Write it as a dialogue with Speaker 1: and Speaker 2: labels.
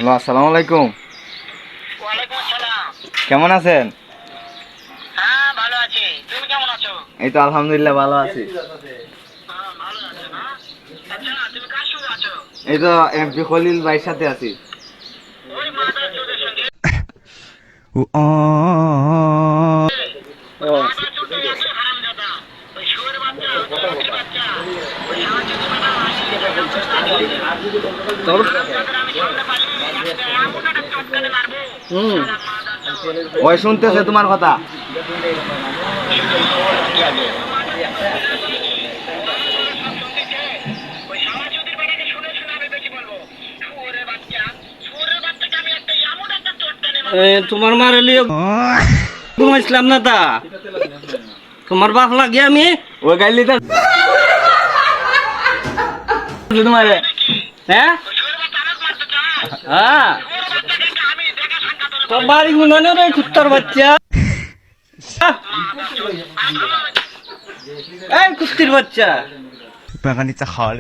Speaker 1: Hello, আসসালামু আলাইকুম।
Speaker 2: ওয়ালাইকুম আসসালাম।
Speaker 1: কেমন আছেন?
Speaker 2: হ্যাঁ, ভালো আছি। তুমি কেমন আছো?
Speaker 1: এই তো আলহামদুলিল্লাহ ভালো আছি।
Speaker 2: হ্যাঁ, ভালো আছো না? আচ্ছা, তুমি কার সঙ্গে আছো?
Speaker 1: এই তো এমপি খলিল ভাইয়ের সাথে আছি।
Speaker 2: ওই মাদার চোদের সঙ্গে। ওই মাদার চোদ একই হারামজাদা। ওই শুয়োরের বাচ্চা, ওই চোদের বাচ্চা, ওই সামাজিক বানা আসি, হারামজাদার আমি সামনে পাইলে একটা এমন একটা চটকানে মারবো। শালা মাদার চোদ।
Speaker 1: ওই শুনতেছে তোমার কথা।
Speaker 2: ওই সামাজিকের বাড়িতে শুনে শুনে আমি বেশি বলবো। শুয়োরের বাচ্চা, শুয়োরের বাচ্চাকে আমি একটা এমন একটা চটকানে মারবো।
Speaker 3: তোমার মারলি ঘুমাইছিলাম না তা তোমার বাপ লাগে আমি
Speaker 1: ওই গাইলি তো তোমার।
Speaker 3: হ্যাঁ
Speaker 2: ওই শুয়োরের বাচ্চা আমাকে মারতে চায়।
Speaker 3: হ্যাঁ
Speaker 2: শুয়োরের বাচ্চাকে আমি দেখা সাক্ষাৎ হলে
Speaker 3: তোর বাড়ি গুনানে রে কুত্তার বাচ্চা এই কুত্তির বাচ্চা
Speaker 1: বাগানিচা খাওয়ার